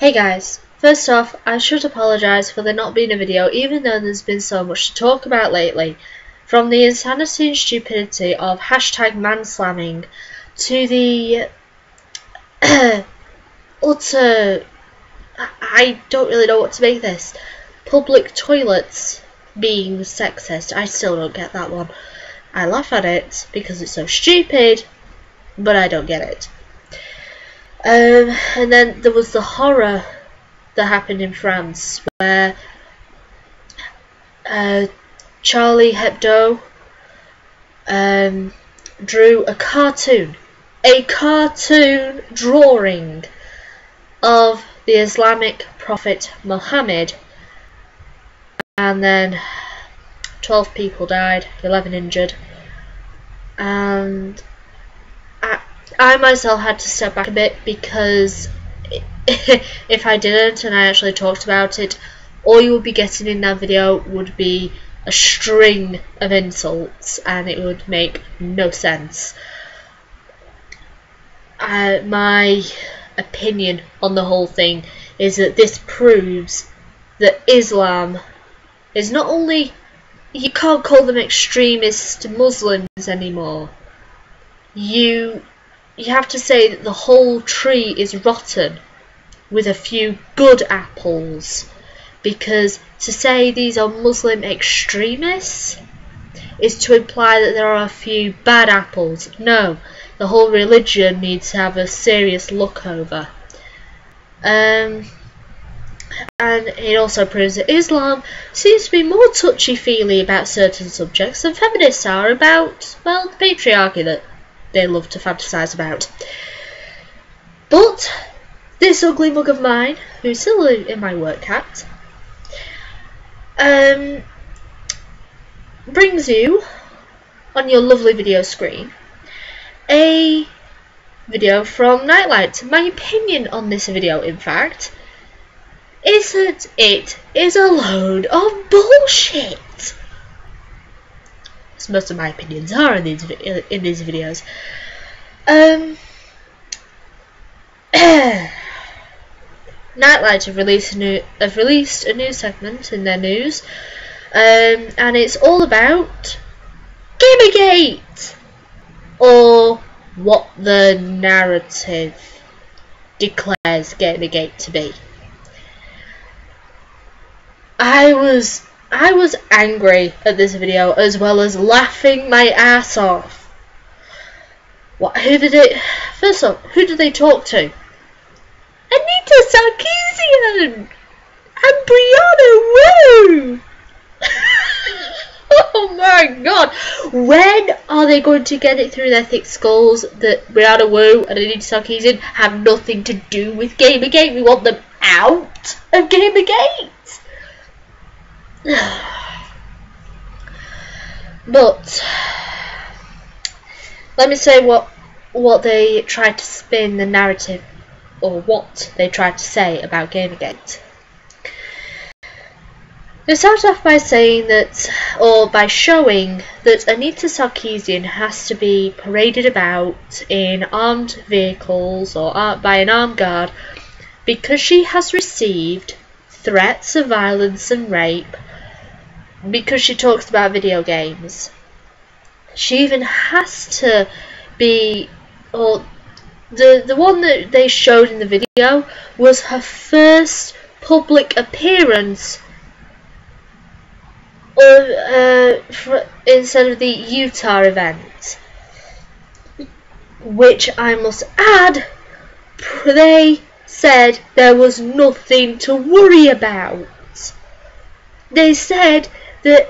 Hey guys, first off, I should apologise for there not being a video even though there's been so much to talk about lately. From the insanity and stupidity of hashtag manslamming to the utter, I don't really know what to make this, public toilets being sexist. I still don't get that one. I laugh at it because it's so stupid, but I don't get it. And then there was the horror that happened in France where Charlie Hebdo drew a cartoon drawing of the Islamic prophet Muhammad, and then 12 people died, 11 injured, and I myself had to step back a bit because if I didn't and I actually talked about it, all you would be getting in that video would be a string of insults and it would make no sense. My opinion on the whole thing is that this proves that Islam is not only, you can't call them extremist Muslims anymore. You have to say that the whole tree is rotten with a few good apples, because to say these are Muslim extremists is to imply that there are a few bad apples. No, the whole religion needs to have a serious look over. And it also proves that Islam seems to be more touchy-feely about certain subjects than feminists are about, well, the patriarchy that they love to fantasise about. But this ugly mug of mine, who's still in my work hat, brings you on your lovely video screen a video from Nightlight. My opinion on this video, in fact, is that it is a load of bullshit. As most of my opinions are in these videos. Nightlight have released a new segment in their news, and it's all about Gamergate, or what the narrative declares Gamergate to be. I was angry at this video as well as laughing my ass off. First off, who did they talk to? Anita, Sarkeesian, and Brianna. Woo! Oh my god! When are they going to get it through their thick skulls that Brianna Woo and Anita Sarkeesian have nothing to do with Gamergate? We want them out of Gamergate. But let me say what they tried to spin the narrative, or what they tried to say about Gamergate. They started off by saying that, or by showing that Anita Sarkeesian has to be paraded about in armed vehicles or by an armed guard because she has received threats of violence and rape because she talks about video games. She even has to be, or the one that they showed in the video was her first public appearance instead of the Utah event, which I must add, they said there was nothing to worry about. They said that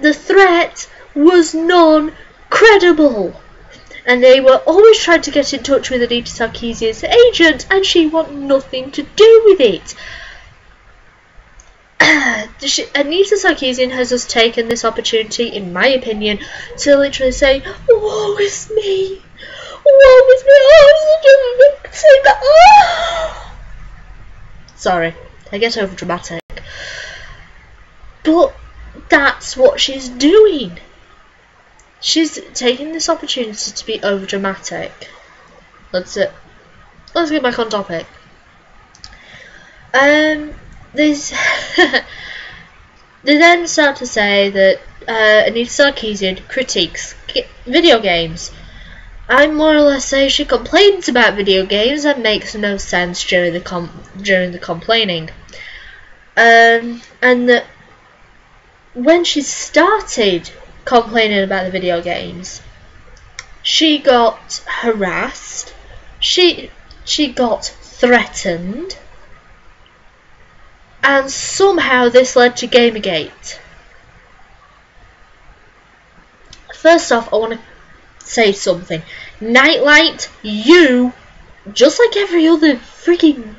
the threat was non-credible, and they were always trying to get in touch with Anita Sarkeesian's agent, and she wanted nothing to do with it. Anita Sarkeesian has just taken this opportunity, in my opinion, to literally say, woe is me, woe is me, I'm such a victim, oh! Sorry, I get over dramatic. But that's what she's doing. She's taking this opportunity to be over dramatic. Let's get back on topic. There's they then start to say that Anita Sarkeesian critiques video games. I more or less say she complains about video games and makes no sense during the complaining. And that when she started complaining about the video games, she got harassed, she got threatened, and somehow this led to Gamergate. First off, I want to say something. Nightlight, you, just like every other freaking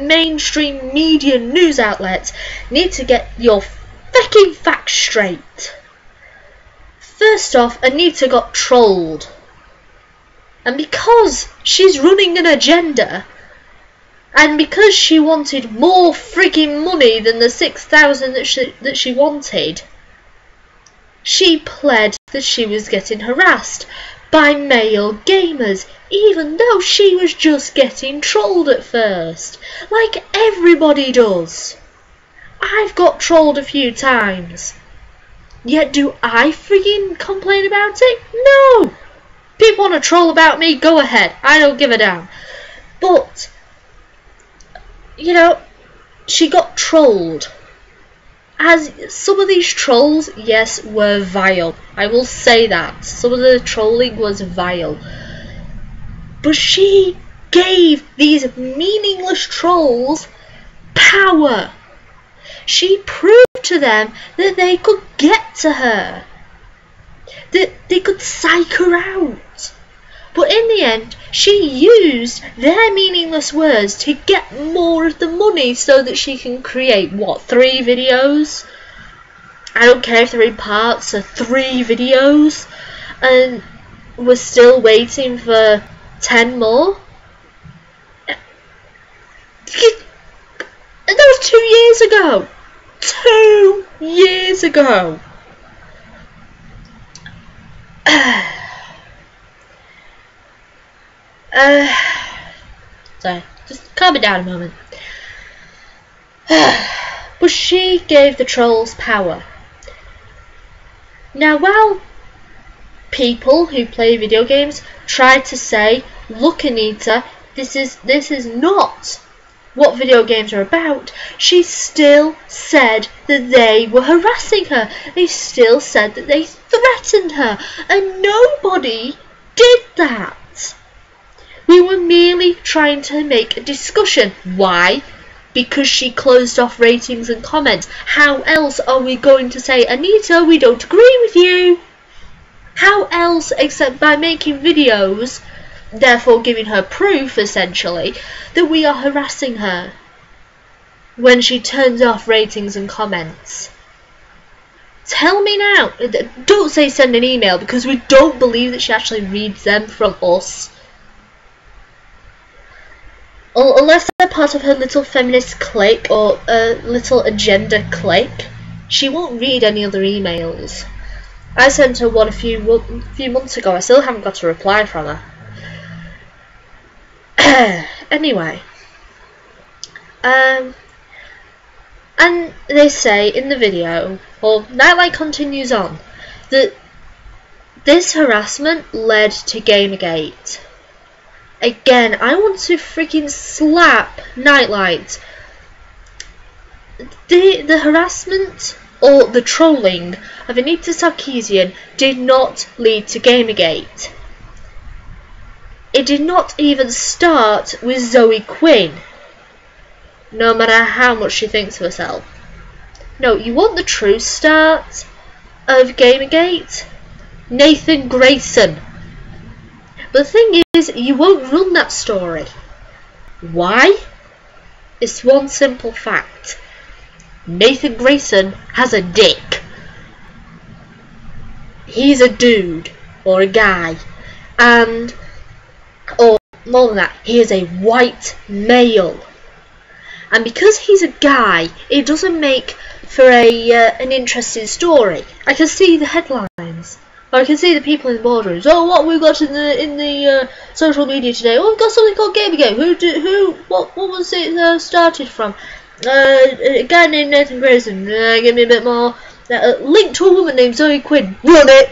mainstream media news outlet, need to get your fucking facts straight. First off, Anita got trolled. And because she's running an agenda, and because she wanted more frigging money than the 6,000 that she wanted, she pled that she was getting harassed by male gamers, even though she was just getting trolled at first, like everybody does. I've got trolled a few times. Yet do I friggin' complain about it? No! People want to troll about me, go ahead. I don't give a damn. But, you know, she got trolled. As some of these trolls, yes, were vile. I will say that. Some of the trolling was vile. But she gave these meaningless trolls power. She proved to them that they could get to her. That they could psych her out. But in the end, she used their meaningless words to get more of the money so that she can create, what, 3 videos? I don't care if they're in parts or 3 videos. And we're still waiting for 10 more. And that was 2 years ago. 2 years ago. Sorry, just calm it down a moment. But she gave the trolls power. Now, while people who play video games try to say, "Look, Anita, this is not what video games are about," she still said that they were harassing her. They still said that they threatened her, and nobody did that. We were merely trying to make a discussion. Why? Because she closed off ratings and comments. How else are we going to say, "Anita, we don't agree with you"? How else except by making videos, therefore giving her proof, essentially, that we are harassing her when she turns off ratings and comments? Tell me now. Don't say send an email, because we don't believe that she actually reads them from us. Unless they're part of her little feminist clique or a little agenda clique, she won't read any other emails. I sent her one a few months ago. I still haven't got a reply from her. Anyway, and they say in the video, or Nightlight continues on, that this harassment led to Gamergate. Again, I want to freaking slap Nightlight. The harassment or the trolling of Anita Sarkeesian did not lead to Gamergate. It did not even start with Zoe Quinn, no matter how much she thinks of herself. No, you want the true start of Gamergate? Nathan Grayson. But the thing is, you won't run that story. Why? It's one simple fact. Nathan Grayson has a dick. He's a dude, or a guy, and, or more than that, he is a white male. And because he's a guy, it doesn't make for an interesting story. I can see the headlines. Or I can see the people in the boardrooms. Oh, what we got in the social media today? Oh, we've got something called Gamergate. What was it started from? A guy named Nathan Grayson. Give me a bit more. Linked to a woman named Zoe Quinn. Run it.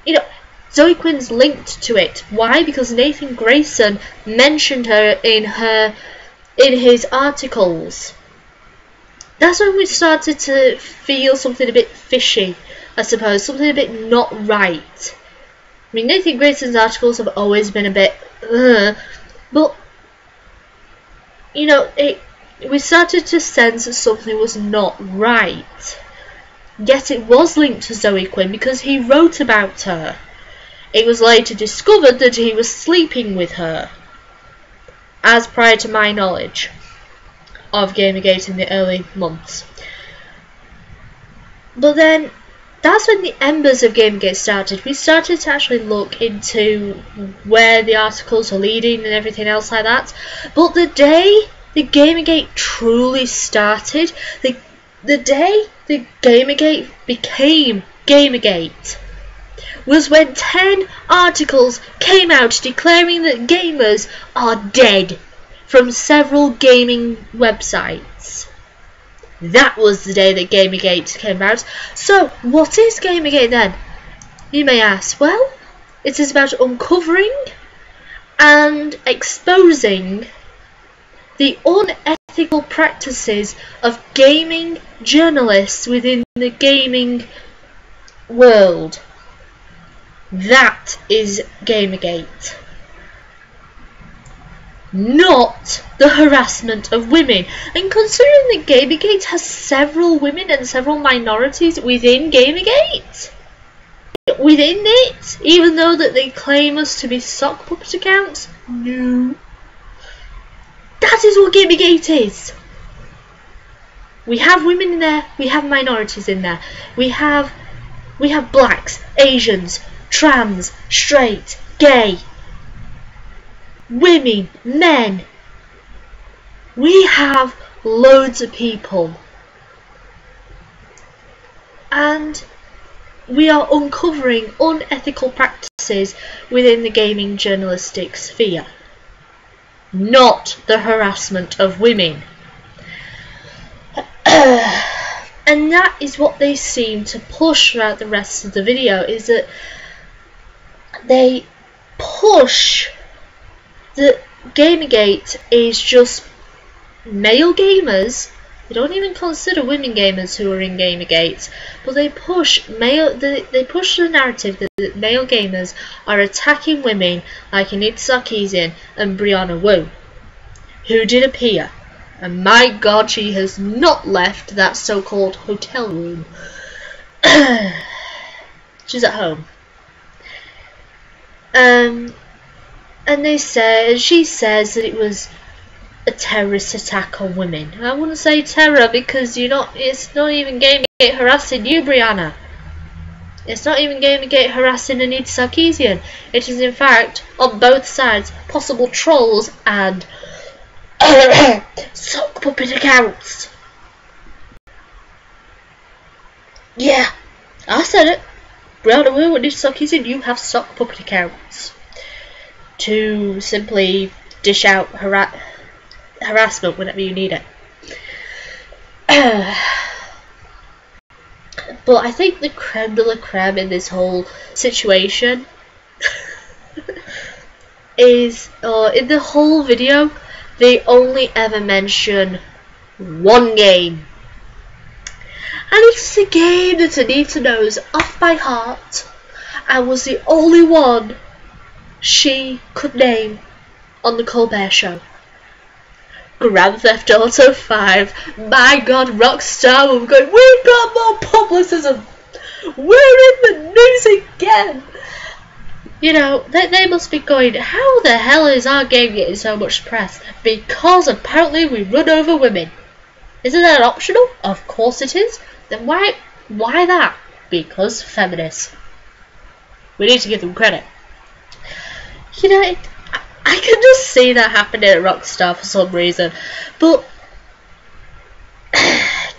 You know, Zoe Quinn's linked to it. Why? Because Nathan Grayson mentioned her in his articles. That's when we started to feel something a bit fishy, I suppose, something a bit not right. I mean, Nathan Grayson's articles have always been a bit, but, you know, we started to sense that something was not right. Yet it was linked to Zoe Quinn because he wrote about her. It was later discovered that he was sleeping with her, as prior to my knowledge of Gamergate in the early months. But then, that's when the embers of Gamergate started. We started to actually look into where the articles are leading and everything else like that. But the day the Gamergate truly started, the day the Gamergate became Gamergate, was when 10 articles came out declaring that gamers are dead from several gaming websites. That was the day that Gamergate came out. So, what is Gamergate then? You may ask. Well, it is about uncovering and exposing the unethical practices of gaming journalists within the gaming world. That is Gamergate. Not the harassment of women. And considering that Gamergate has several women and several minorities within Gamergate, within it, even though that they claim us to be sock puppet accounts, no. That is what Gamergate is. We have women in there, we have minorities in there. We have blacks, Asians, trans, straight, gay, women, men. We have loads of people. And we are uncovering unethical practices within the gaming journalistic sphere. Not the harassment of women. And that is what they seem to push throughout the rest of the video, is that they push that Gamergate is just male gamers. They don't even consider women gamers who are in Gamergate, but they push the narrative that male gamers are attacking women like Anita Sarkeesian and Brianna who did appear. And my God, she has not left that so-called hotel room. She's at home. And she says that it was a terrorist attack on women. I wouldn't say terror because it's not even Gamergate harassing you, Brianna. It's not even Gamergate harassing Anita Sarkeesian. It is in fact, on both sides, possible trolls and sock puppet accounts. Yeah, I said it. Brianna and Anita Sarkeesian, you have sock puppet accounts to simply dish out harassment whenever you need it. But I think the creme de la creme in this whole situation is, in the whole video, they only ever mention one game. And it's a game that Anita knows off by heart and was the only one she could name on the Colbert Show. Grand Theft Auto 5. My God, Rockstar were going, we've got more publicism. We're in the news again. You know, they must be going, how the hell is our game getting so much press? Because apparently we run over women. Isn't that optional? Of course it is. Then why that? Because feminists. We need to give them credit. You know, I can just see that happening at Rockstar for some reason. But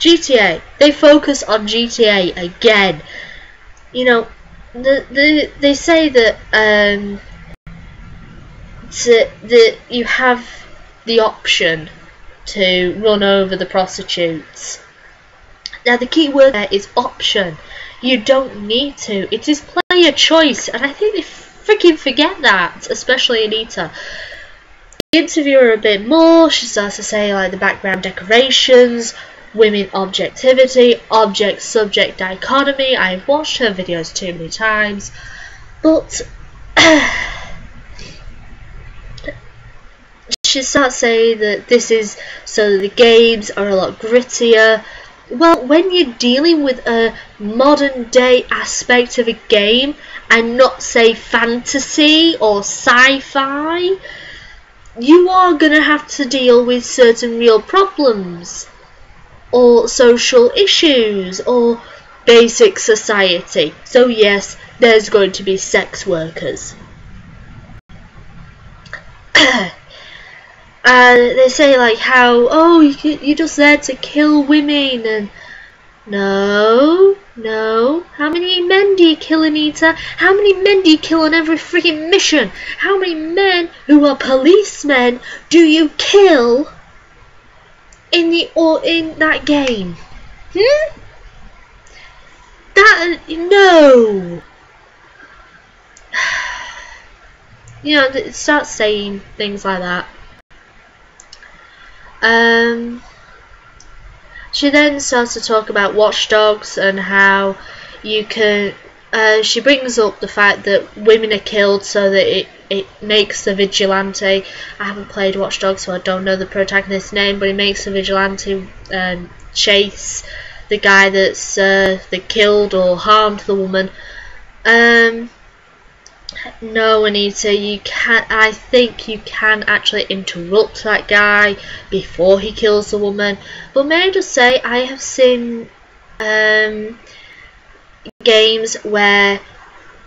GTA. They focus on GTA again. You know, they say that that you have the option to run over the prostitutes. Now the key word there is option. You don't need to. It is player choice, and I think they freaking forget that, especially Anita. The interview her a bit more. She starts to say like the background decorations, women objectivity, object-subject dichotomy. I've watched her videos too many times, but she starts saying that this is so that the games are a lot grittier. Well, when you're dealing with a modern day aspect of a game and not say fantasy or sci-fi, you are going to have to deal with certain real problems or social issues or basic society. So yes, there's going to be sex workers. And they say like how, oh, you're just there to kill women, and no, how many men do you kill, Anita? How many men do you kill on every freaking mission? How many men who are policemen do you kill in that game? No. You know, it starts saying things like that. She then starts to talk about Watch Dogs and how you can. She brings up the fact that women are killed so that it makes the vigilante. I haven't played Watch Dogs, so I don't know the protagonist's name, but it makes the vigilante chase the guy that's that killed or harmed the woman. No, Anita, you can't. I think you can actually interrupt that guy before he kills the woman. But may I just say, I have seen games where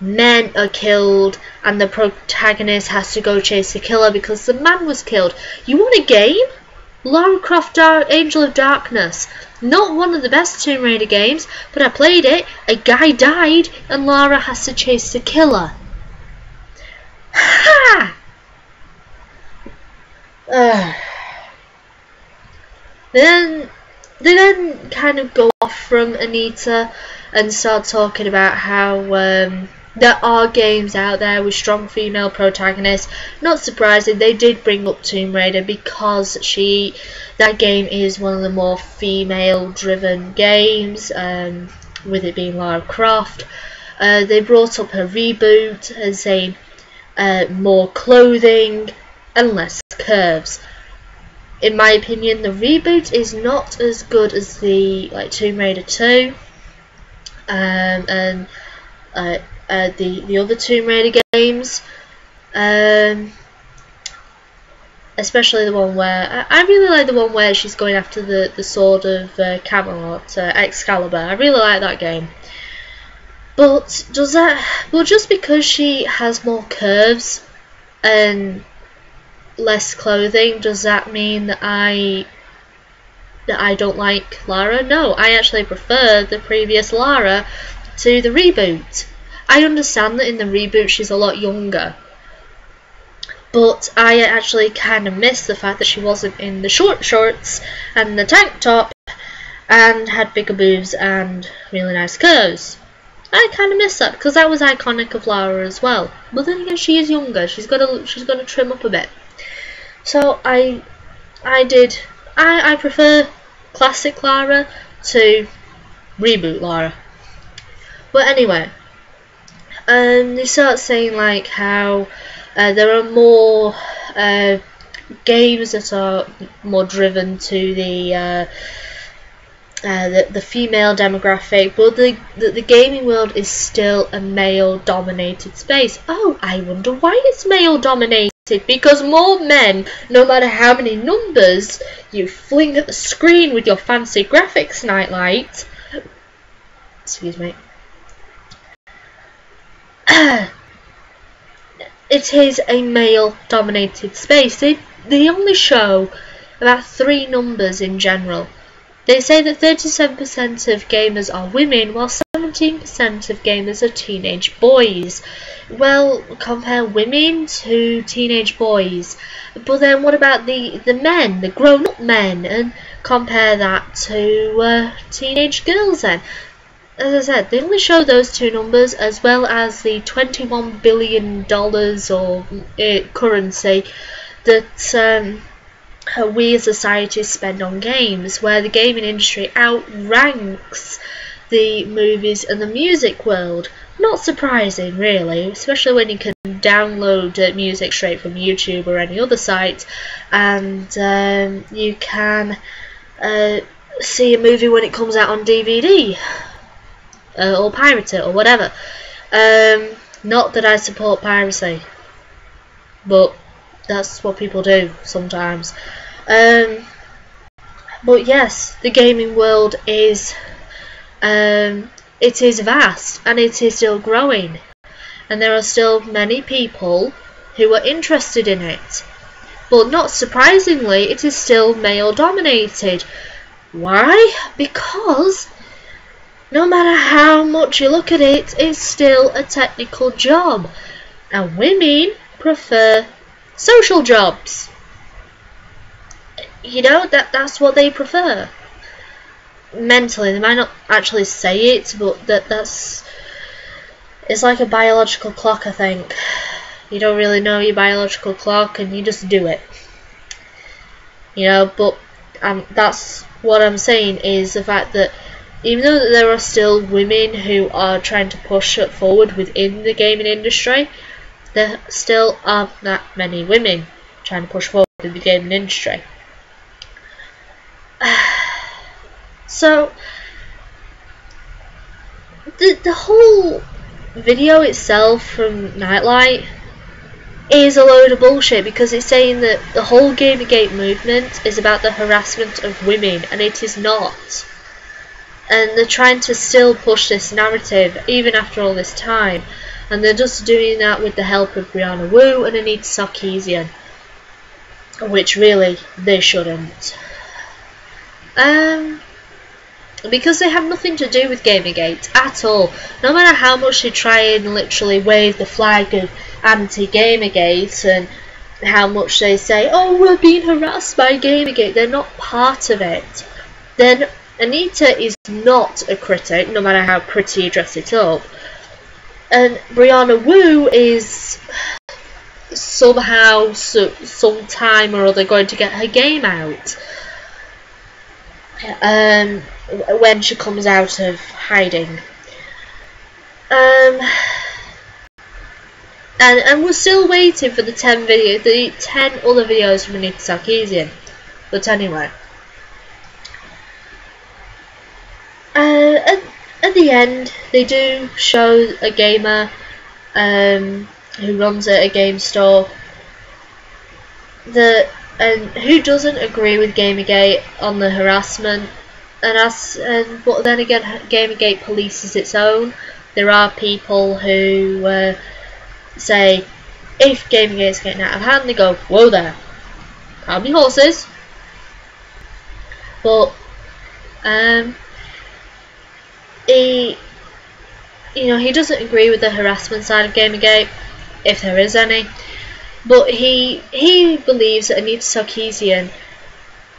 men are killed and the protagonist has to go chase the killer because the man was killed. You want a game? Lara Croft Angel of Darkness. Not one of the best Tomb Raider games, but I played it. A guy died and Lara has to chase the killer. Ha! They then kind of go off from Anita and start talking about how there are games out there with strong female protagonists. Not surprising, they did bring up Tomb Raider because that game is one of the more female-driven games, with it being Lara Croft. They brought up her reboot as saying more clothing and less curves. In my opinion, the reboot is not as good as the Tomb Raider 2 and the other Tomb Raider games, especially the one where I really like the one where she's going after the sword of Camelot, Excalibur. I really like that game. But just because she has more curves and less clothing, does that mean that I don't like Lara? No, I actually prefer the previous Lara to the reboot. I understand that in the reboot she's a lot younger, but I actually kind of miss the fact that she wasn't in the short shorts and the tank top and had bigger boobs and really nice curves. I kind of miss that because that was iconic of Lara as well. But then again, she is younger. She's got to trim up a bit. So I prefer classic Lara to reboot Lara. But anyway, they start saying like how there are more games that are more driven to the female demographic, but the gaming world is still a male-dominated space. Oh, I wonder why it's male-dominated. Because more men, no matter how many numbers you fling at the screen with your fancy graphics, Nightlight. Excuse me. It is a male-dominated space. They only show about 3 numbers in general. They say that 37% of gamers are women, while 17% of gamers are teenage boys. Well, compare women to teenage boys. But then what about the men, the grown-up men, and compare that to teenage girls then? As I said, they only show those two numbers, as well as the $21 billion or currency that we as a society spend on games, where the gaming industry outranks the movies and the music world. Not surprising, really, especially when you can download music straight from YouTube or any other site, and you can see a movie when it comes out on DVD. Or pirate it, or whatever. Not that I support piracy, but that's what people do sometimes. But yes, the gaming world is it is vast, and it is still growing, and there are still many people who are interested in it. But not surprisingly, it is still male dominated. Why? Because no matter how much you look at it, it's still a technical job, and women prefer social jobs. You know, that's what they prefer. Mentally, they might not actually say it, but that's it's like a biological clock, I think. You don't really know your biological clock, and you just do it. You know, but that's what I'm saying, is the fact that even though there are still women who are trying to push it forward within the gaming industry, there still aren't that many women trying to push forward in the gaming industry. So, the whole video itself from Nightlight is a load of bullshit, because it's saying that the whole Gamergate movement is about the harassment of women, and it is not. And they're trying to still push this narrative even after all this time, and they're just doing that with the help of Brianna and Anita Sarkeesian, which really they shouldn't, because they have nothing to do with Gamergate at all. No matter how much they try and literally wave the flag of anti-Gamergate, and how much they say, oh, we're being harassed by Gamergate, they're not part of it. Then Anita is not a critic, no matter how pretty you dress it up. And Brianna is somehow, sometime or other, going to get her game out. When she comes out of hiding. And we're still waiting for the 10 other videos from Anita Sarkeesian. But anyway. At the end, they do show a gamer who runs at a game store who doesn't agree with Gamergate on the harassment, but then again, Gamergate polices its own. There are people who say, if Gamergate's getting out of hand, they go, whoa there, calm your horses. But he doesn't agree with the harassment side of Gamergate, if there is any. But he believes that Anita Sarkeesian,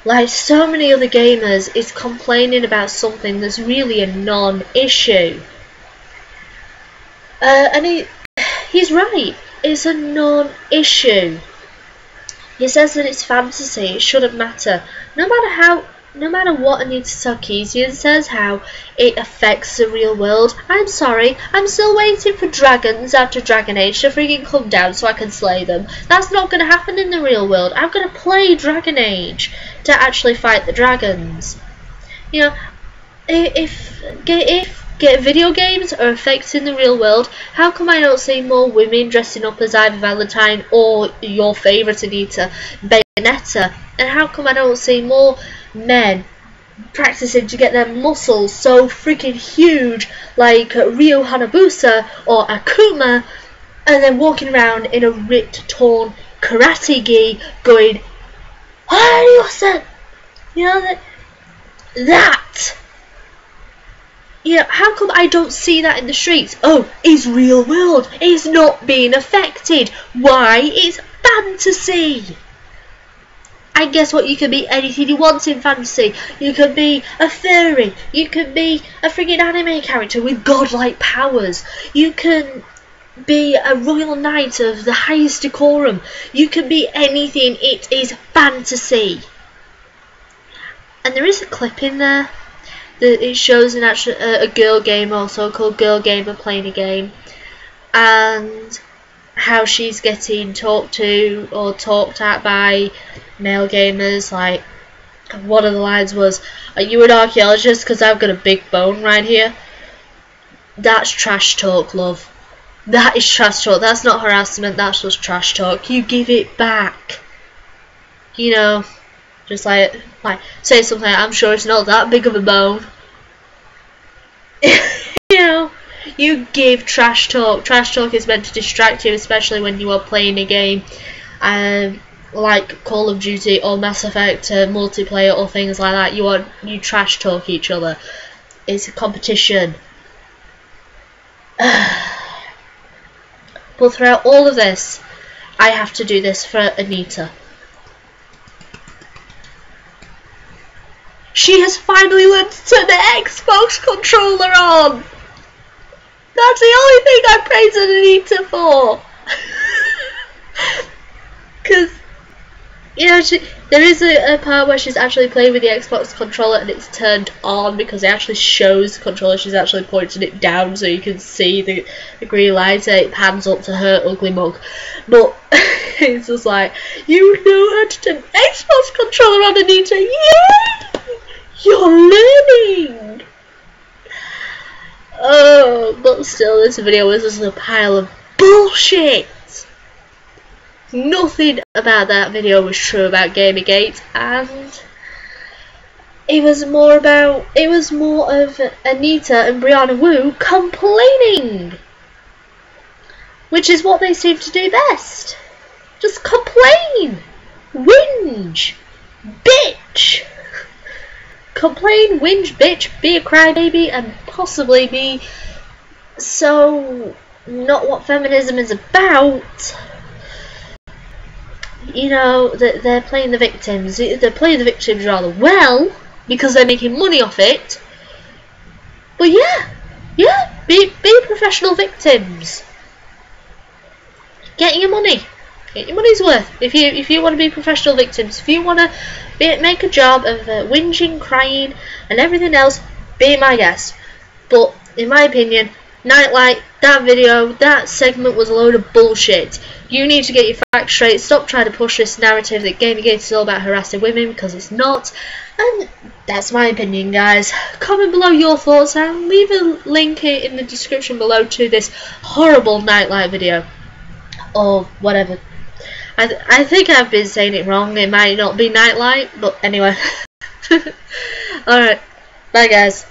like so many other gamers, is complaining about something that's really a non-issue. And he's right. It's a non-issue. He says that it's fantasy. It shouldn't matter. No matter what Anita Sarkeesian says, how it affects the real world. I'm sorry, I'm still waiting for dragons out of Dragon Age to freaking come down so I can slay them. That's not going to happen in the real world. I'm going to play Dragon Age to actually fight the dragons. You know, if video games are affecting the real world, how come I don't see more women dressing up as either Valentine or your favourite Anita, Bayonetta? And how come I don't see more men practicing to get their muscles so freaking huge, like Ryo Hanabusa or Akuma, and then walking around in a ripped, torn karate gi going, Hariyusa! You know, that. You know, how come I don't see that in the streets? Oh, it's real world. It's not being affected. Why? It's fantasy. And guess what? You can be anything you want in fantasy. You can be a fairy. You can be a friggin' anime character with godlike powers. You can be a royal knight of the highest decorum. You can be anything. It is fantasy. And there is a clip in there that it shows a girl gamer, also called Girl Gamer, playing a game, and how she's getting talked to or talked at by male gamers. Like, one of the lines was, "Are you an archaeologist? Because I've got a big bone right here." That's trash talk, love. That is trash talk. That's not harassment. That's just trash talk. You give it back. You know, just like say something. I'm sure it's not that big of a bone. You know, you give trash talk. Trash talk is meant to distract you, especially when you are playing a game, like Call of Duty or Mass Effect multiplayer or things like that. You trash talk each other. It's a competition. But throughout all of this, I have to do this for Anita. She has finally learned to turn the Xbox controller on! That's the only thing I praise Anita for! Because, you know, there is a part where she's actually playing with the Xbox controller and it's turned on, because it actually shows the controller. She's actually pointing it down so you can see the green light, and it pans up to her ugly mug. But it's just like, you know how to turn Xbox controller on, Anita! Yeah! You're learning! Oh, but still, this video was just a pile of bullshit! Nothing about that video was true about Gamergate, and it was more of Anita and Brianna Wu complaining, which is what they seem to do best. Just complain, whinge, bitch. Complain, whinge, bitch, be a crybaby, and possibly be so not what feminism is about. You know, that they're playing the victims. They're playing the victims rather well, because they're making money off it. But yeah, be professional victims. Get your money. Get your money's worth. If you want to be professional victims, if you want to make a job of whinging, crying, and everything else, be my guest. But in my opinion, Nightlight, that video, that segment was a load of bullshit. You need to get your facts straight. Stop trying to push this narrative that Gamergate is all about harassing women, because it's not. And that's my opinion, guys. Comment below your thoughts and leave a link in the description below to this horrible Nightlight video. Or whatever. I think I've been saying it wrong. It might not be Nightlight, but anyway. Alright. Bye, guys.